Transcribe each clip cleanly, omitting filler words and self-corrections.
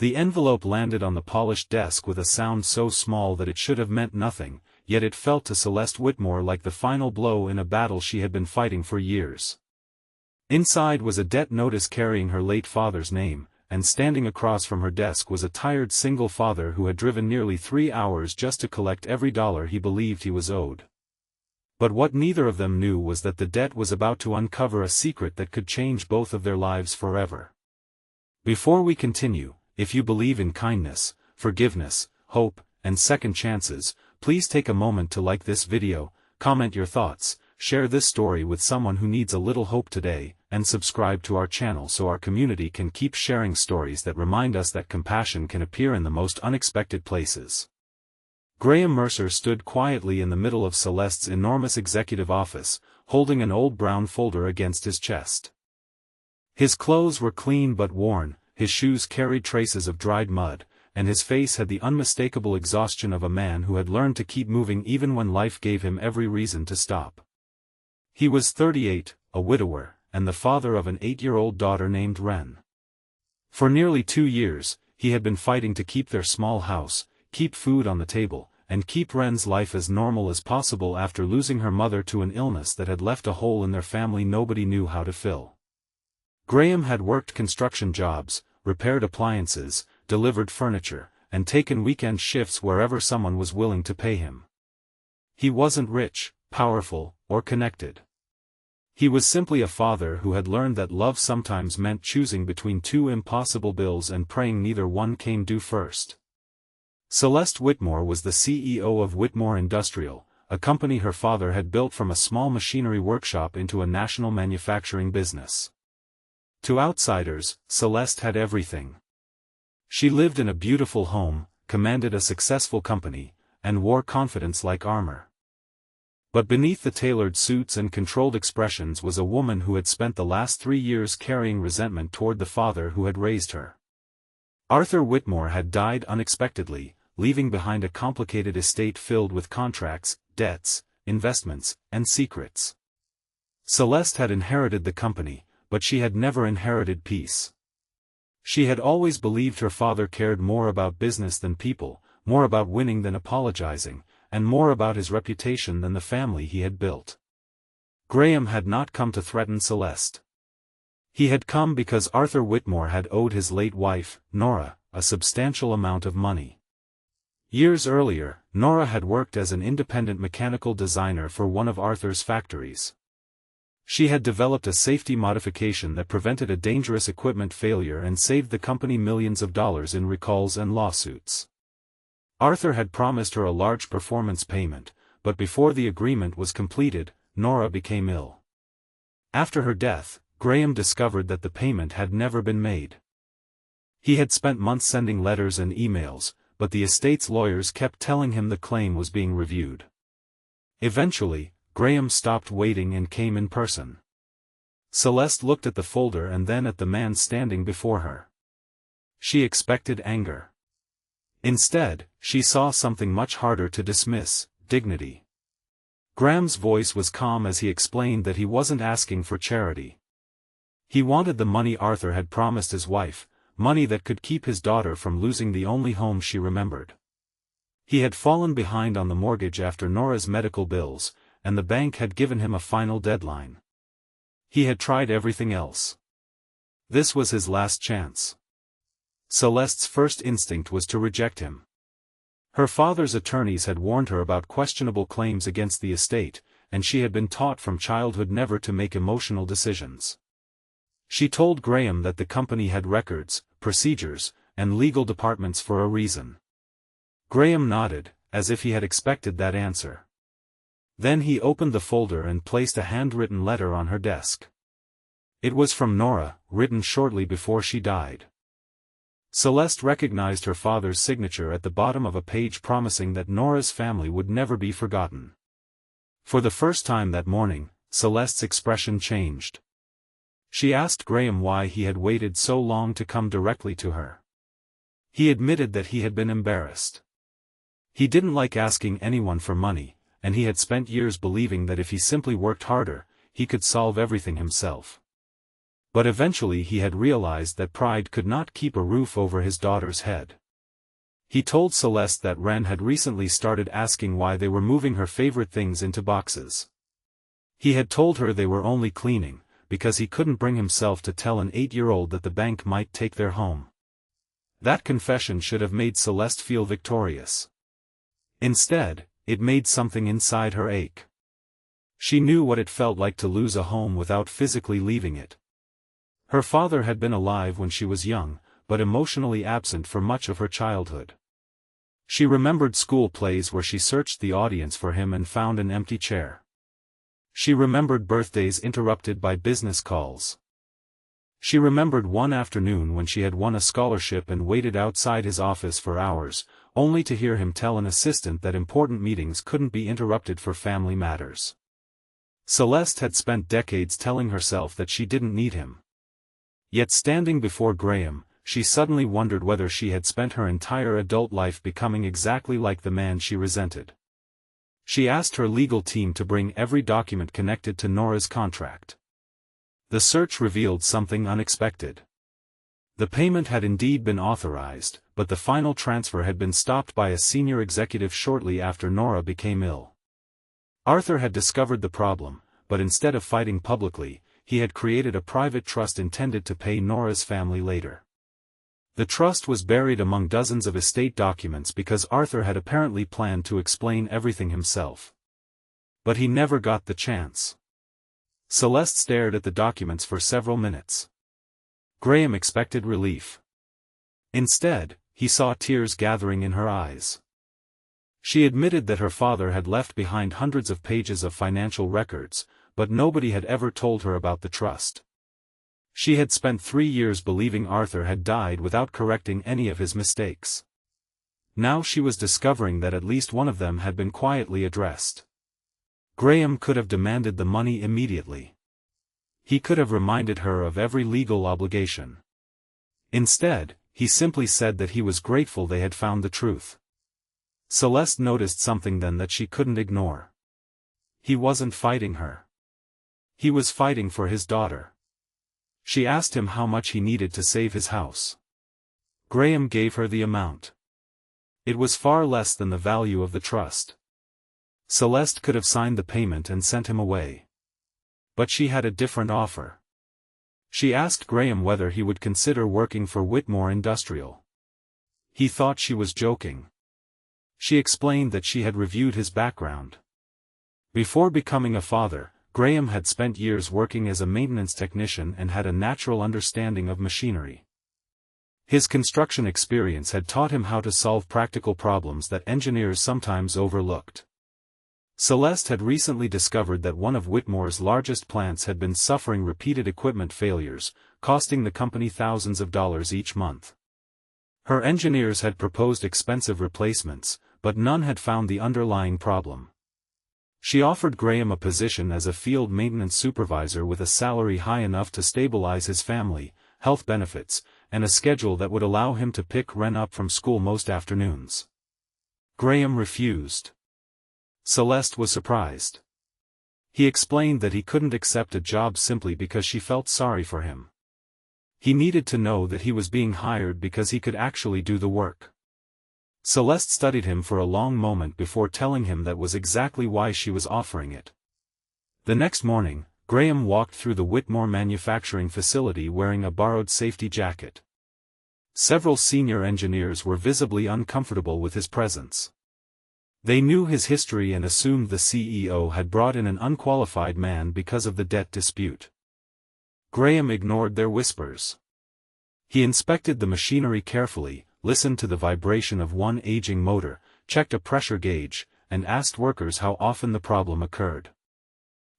The envelope landed on the polished desk with a sound so small that it should have meant nothing, yet it felt to Celeste Whitmore like the final blow in a battle she had been fighting for years. Inside was a debt notice carrying her late father's name, and standing across from her desk was a tired single father who had driven nearly 3 hours just to collect every dollar he believed he was owed. But what neither of them knew was that the debt was about to uncover a secret that could change both of their lives forever. Before we continue, if you believe in kindness, forgiveness, hope, and second chances, please take a moment to like this video, comment your thoughts, share this story with someone who needs a little hope today, and subscribe to our channel so our community can keep sharing stories that remind us that compassion can appear in the most unexpected places. Graham Mercer stood quietly in the middle of Celeste's enormous executive office, holding an old brown folder against his chest. His clothes were clean but worn, his shoes carried traces of dried mud, and his face had the unmistakable exhaustion of a man who had learned to keep moving even when life gave him every reason to stop. He was 38, a widower, and the father of an 8-year-old daughter named Wren. For nearly 2 years, he had been fighting to keep their small house, keep food on the table, and keep Wren's life as normal as possible after losing her mother to an illness that had left a hole in their family nobody knew how to fill. Graham had worked construction jobs, repaired appliances, delivered furniture, and taken weekend shifts wherever someone was willing to pay him. He wasn't rich, powerful, or connected. He was simply a father who had learned that love sometimes meant choosing between 2 impossible bills and praying neither one came due first. Celeste Whitmore was the CEO of Whitmore Industrial, a company her father had built from a small machinery workshop into a national manufacturing business. To outsiders, Celeste had everything. She lived in a beautiful home, commanded a successful company, and wore confidence like armor. But beneath the tailored suits and controlled expressions was a woman who had spent the last 3 years carrying resentment toward the father who had raised her. Arthur Whitmore had died unexpectedly, leaving behind a complicated estate filled with contracts, debts, investments, and secrets. Celeste had inherited the company, but she had never inherited peace. She had always believed her father cared more about business than people, more about winning than apologizing, and more about his reputation than the family he had built. Graham had not come to threaten Celeste. He had come because Arthur Whitmore had owed his late wife, Nora, a substantial amount of money. Years earlier, Nora had worked as an independent mechanical designer for one of Arthur's factories. She had developed a safety modification that prevented a dangerous equipment failure and saved the company millions of dollars in recalls and lawsuits. Arthur had promised her a large performance payment, but before the agreement was completed, Nora became ill. After her death, Graham discovered that the payment had never been made. He had spent months sending letters and emails, but the estate's lawyers kept telling him the claim was being reviewed. Eventually, Graham stopped waiting and came in person. Celeste looked at the folder and then at the man standing before her. She expected anger. Instead, she saw something much harder to dismiss: dignity. Graham's voice was calm as he explained that he wasn't asking for charity. He wanted the money Arthur had promised his wife, money that could keep his daughter from losing the only home she remembered. He had fallen behind on the mortgage after Nora's medical bills, and the bank had given him a final deadline. He had tried everything else. This was his last chance. Celeste's first instinct was to reject him. Her father's attorneys had warned her about questionable claims against the estate, and she had been taught from childhood never to make emotional decisions. She told Graham that the company had records, procedures, and legal departments for a reason. Graham nodded, as if he had expected that answer. Then he opened the folder and placed a handwritten letter on her desk. It was from Nora, written shortly before she died. Celeste recognized her father's signature at the bottom of a page, promising that Nora's family would never be forgotten. For the first time that morning, Celeste's expression changed. She asked Graham why he had waited so long to come directly to her. He admitted that he had been embarrassed. He didn't like asking anyone for money, and he had spent years believing that if he simply worked harder, he could solve everything himself. But eventually he had realized that pride could not keep a roof over his daughter's head. He told Celeste that Ren had recently started asking why they were moving her favorite things into boxes. He had told her they were only cleaning, because he couldn't bring himself to tell an 8-year-old that the bank might take their home. That confession should have made Celeste feel victorious. Instead, it made something inside her ache. She knew what it felt like to lose a home without physically leaving it. Her father had been alive when she was young, but emotionally absent for much of her childhood. She remembered school plays where she searched the audience for him and found an empty chair. She remembered birthdays interrupted by business calls. She remembered one afternoon when she had won a scholarship and waited outside his office for hours, only to hear him tell an assistant that important meetings couldn't be interrupted for family matters. Celeste had spent decades telling herself that she didn't need him. Yet standing before Graham, she suddenly wondered whether she had spent her entire adult life becoming exactly like the man she resented. She asked her legal team to bring every document connected to Nora's contract. The search revealed something unexpected. The payment had indeed been authorized, but the final transfer had been stopped by a senior executive shortly after Nora became ill. Arthur had discovered the problem, but instead of fighting publicly, he had created a private trust intended to pay Nora's family later. The trust was buried among dozens of estate documents because Arthur had apparently planned to explain everything himself. But he never got the chance. Celeste stared at the documents for several minutes. Graham expected relief. Instead, he saw tears gathering in her eyes. She admitted that her father had left behind hundreds of pages of financial records, but nobody had ever told her about the trust. She had spent 3 years believing Arthur had died without correcting any of his mistakes. Now she was discovering that at least one of them had been quietly addressed. Graham could have demanded the money immediately. He could have reminded her of every legal obligation. Instead, he simply said that he was grateful they had found the truth. Celeste noticed something then that she couldn't ignore. He wasn't fighting her. He was fighting for his daughter. She asked him how much he needed to save his house. Graham gave her the amount. It was far less than the value of the trust. Celeste could have signed the payment and sent him away. But she had a different offer. She asked Graham whether he would consider working for Whitmore Industrial. He thought she was joking. She explained that she had reviewed his background. Before becoming a father, Graham had spent years working as a maintenance technician and had a natural understanding of machinery. His construction experience had taught him how to solve practical problems that engineers sometimes overlooked. Celeste had recently discovered that one of Whitmore's largest plants had been suffering repeated equipment failures, costing the company thousands of dollars each month. Her engineers had proposed expensive replacements, but none had found the underlying problem. She offered Graham a position as a field maintenance supervisor with a salary high enough to stabilize his family, health benefits, and a schedule that would allow him to pick Ren up from school most afternoons. Graham refused. Celeste was surprised. He explained that he couldn't accept a job simply because she felt sorry for him. He needed to know that he was being hired because he could actually do the work. Celeste studied him for a long moment before telling him that was exactly why she was offering it. The next morning, Graham walked through the Whitmore manufacturing facility wearing a borrowed safety jacket. Several senior engineers were visibly uncomfortable with his presence. They knew his history and assumed the CEO had brought in an unqualified man because of the debt dispute. Graham ignored their whispers. He inspected the machinery carefully, listened to the vibration of one aging motor, checked a pressure gauge, and asked workers how often the problem occurred.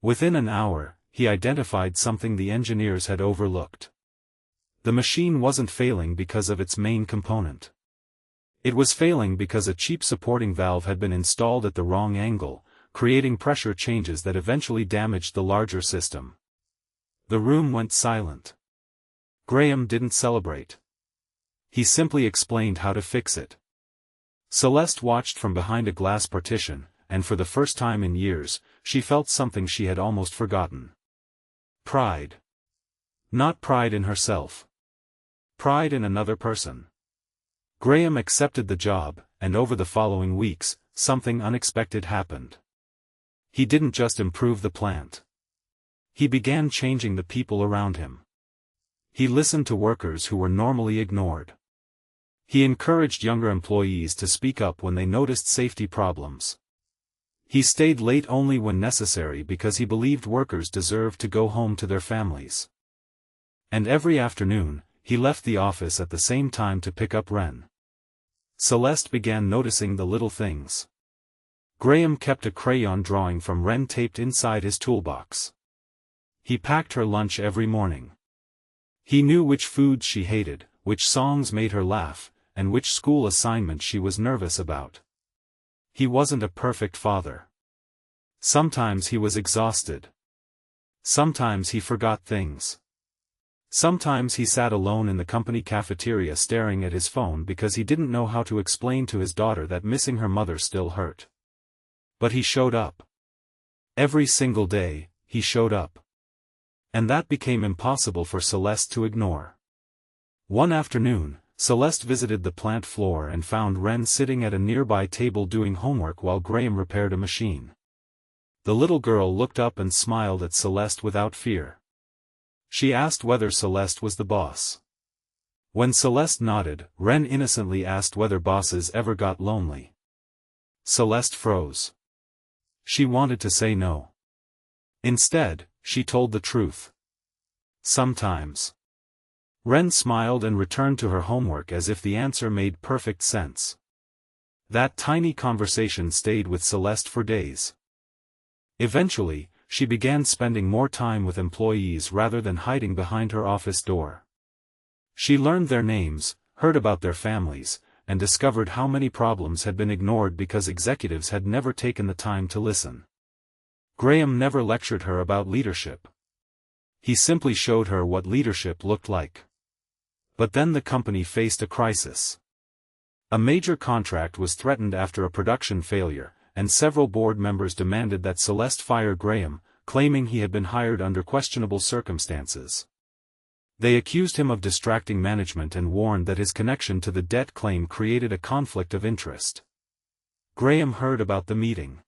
Within an hour, he identified something the engineers had overlooked. The machine wasn't failing because of its main component. It was failing because a cheap supporting valve had been installed at the wrong angle, creating pressure changes that eventually damaged the larger system. The room went silent. Graham didn't celebrate. He simply explained how to fix it. Celeste watched from behind a glass partition, and for the first time in years, she felt something she had almost forgotten. Pride. Not pride in herself. Pride in another person. Graham accepted the job, and over the following weeks, something unexpected happened. He didn't just improve the plant. He began changing the people around him. He listened to workers who were normally ignored. He encouraged younger employees to speak up when they noticed safety problems. He stayed late only when necessary because he believed workers deserved to go home to their families. And every afternoon, he left the office at the same time to pick up Ren. Celeste began noticing the little things. Graham kept a crayon drawing from Ren taped inside his toolbox. He packed her lunch every morning. He knew which foods she hated, which songs made her laugh, and which school assignment she was nervous about. He wasn't a perfect father. Sometimes he was exhausted. Sometimes he forgot things. Sometimes he sat alone in the company cafeteria staring at his phone because he didn't know how to explain to his daughter that missing her mother still hurt. But he showed up. Every single day, he showed up. And that became impossible for Celeste to ignore. One afternoon, Celeste visited the plant floor and found Ren sitting at a nearby table doing homework while Graham repaired a machine. The little girl looked up and smiled at Celeste without fear. She asked whether Celeste was the boss. When Celeste nodded, Ren innocently asked whether bosses ever got lonely. Celeste froze. She wanted to say no. Instead, she told the truth. Sometimes. Ren smiled and returned to her homework as if the answer made perfect sense. That tiny conversation stayed with Celeste for days. Eventually, she began spending more time with employees rather than hiding behind her office door. She learned their names, heard about their families, and discovered how many problems had been ignored because executives had never taken the time to listen. Graham never lectured her about leadership. He simply showed her what leadership looked like. But then the company faced a crisis. A major contract was threatened after a production failure, and several board members demanded that Celeste fire Graham, claiming he had been hired under questionable circumstances. They accused him of distracting management and warned that his connection to the debt claim created a conflict of interest. Graham heard about the meeting.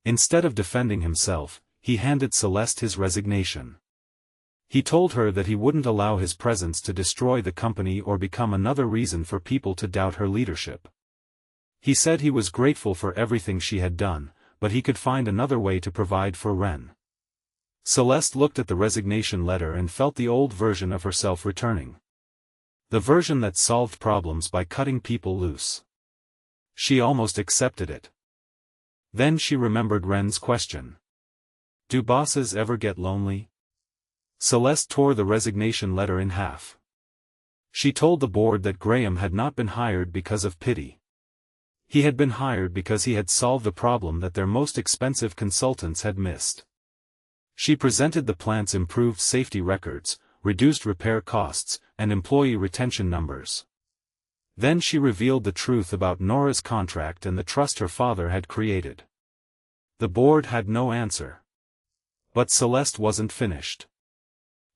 Instead of defending himself, he handed Celeste his resignation. He told her that he wouldn't allow his presence to destroy the company or become another reason for people to doubt her leadership. He said he was grateful for everything she had done, but he could find another way to provide for Ren. Celeste looked at the resignation letter and felt the old version of herself returning. The version that solved problems by cutting people loose. She almost accepted it. Then she remembered Ren's question. Do bosses ever get lonely? Celeste tore the resignation letter in half. She told the board that Graham had not been hired because of pity. He had been hired because he had solved the problem that their most expensive consultants had missed. She presented the plant's improved safety records, reduced repair costs, and employee retention numbers. Then she revealed the truth about Nora's contract and the trust her father had created. The board had no answer. But Celeste wasn't finished.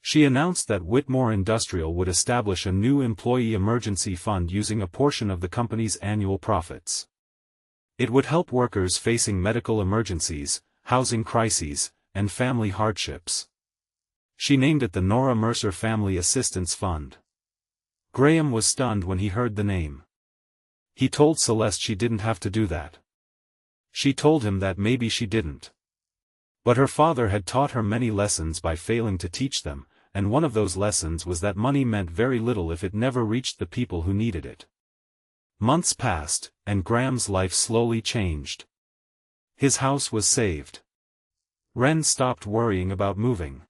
She announced that Whitmore Industrial would establish a new employee emergency fund using a portion of the company's annual profits. It would help workers facing medical emergencies, housing crises, and family hardships. She named it the Nora Mercer Family Assistance Fund. Graham was stunned when he heard the name. He told Celeste she didn't have to do that. She told him that maybe she didn't. But her father had taught her many lessons by failing to teach them, and one of those lessons was that money meant very little if it never reached the people who needed it. Months passed, and Graham's life slowly changed. His house was saved. Ren stopped worrying about moving.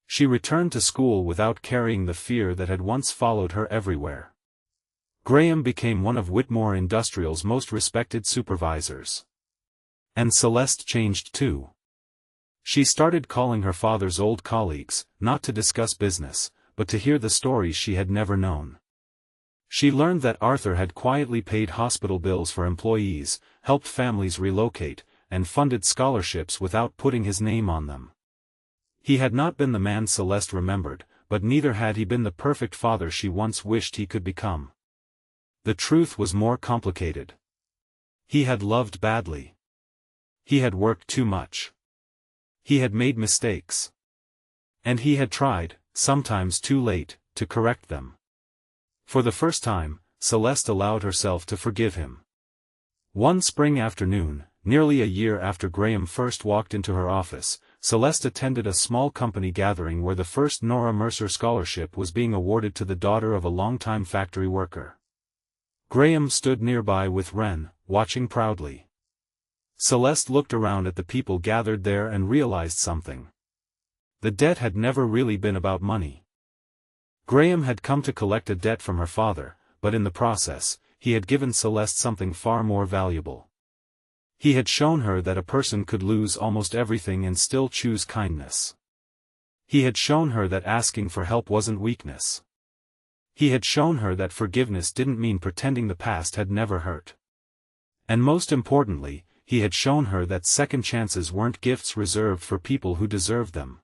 She returned to school without carrying the fear that had once followed her everywhere. Graham became one of Whitmore Industrial's most respected supervisors. And Celeste changed too. She started calling her father's old colleagues, not to discuss business, but to hear the stories she had never known. She learned that Arthur had quietly paid hospital bills for employees, helped families relocate, and funded scholarships without putting his name on them. He had not been the man Celeste remembered, but neither had he been the perfect father she once wished he could become. The truth was more complicated. He had loved badly. He had worked too much. He had made mistakes. And he had tried, sometimes too late, to correct them. For the first time, Celeste allowed herself to forgive him. One spring afternoon, nearly a year after Graham first walked into her office, Celeste attended a small company gathering where the first Nora Mercer Scholarship was being awarded to the daughter of a longtime factory worker. Graham stood nearby with Wren, watching proudly. Celeste looked around at the people gathered there and realized something. The debt had never really been about money. Graham had come to collect a debt from her father, but in the process, he had given Celeste something far more valuable. He had shown her that a person could lose almost everything and still choose kindness. He had shown her that asking for help wasn't weakness. He had shown her that forgiveness didn't mean pretending the past had never hurt. And most importantly, he had shown her that second chances weren't gifts reserved for people who deserved them.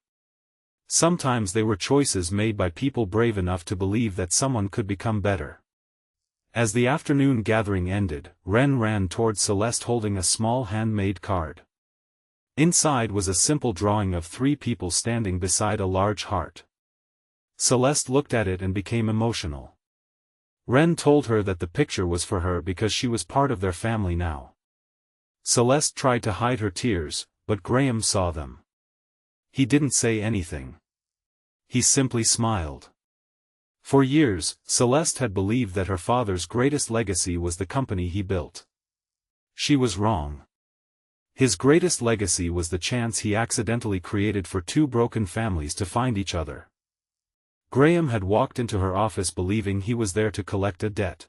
Sometimes they were choices made by people brave enough to believe that someone could become better. As the afternoon gathering ended, Wren ran towards Celeste holding a small handmade card. Inside was a simple drawing of 3 people standing beside a large heart. Celeste looked at it and became emotional. Wren told her that the picture was for her because she was part of their family now. Celeste tried to hide her tears, but Graham saw them. He didn't say anything. He simply smiled. For years, Celeste had believed that her father's greatest legacy was the company he built. She was wrong. His greatest legacy was the chance he accidentally created for 2 broken families to find each other. Graham had walked into her office believing he was there to collect a debt.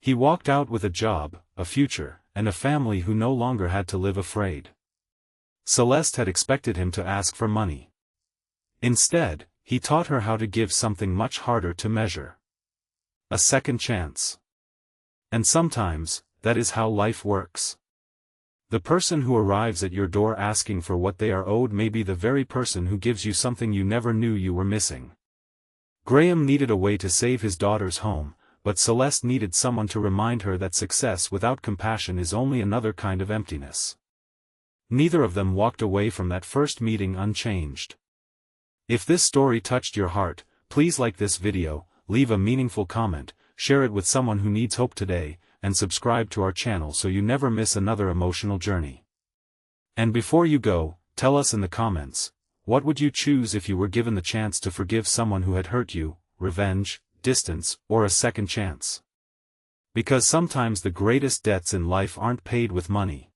He walked out with a job, a future, and a family who no longer had to live afraid. Celeste had expected him to ask for money. Instead, he taught her how to give something much harder to measure. A second chance. And sometimes, that is how life works. The person who arrives at your door asking for what they are owed may be the very person who gives you something you never knew you were missing. Graham needed a way to save his daughter's home, but Celeste needed someone to remind her that success without compassion is only another kind of emptiness. Neither of them walked away from that first meeting unchanged. If this story touched your heart, please like this video, leave a meaningful comment, share it with someone who needs hope today, and subscribe to our channel so you never miss another emotional journey. And before you go, tell us in the comments, what would you choose if you were given the chance to forgive someone who had hurt you, revenge, distance, or a second chance? Because sometimes the greatest debts in life aren't paid with money.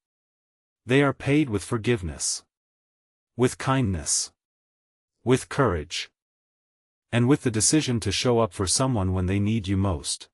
They are paid with forgiveness. With kindness. With courage. And with the decision to show up for someone when they need you most.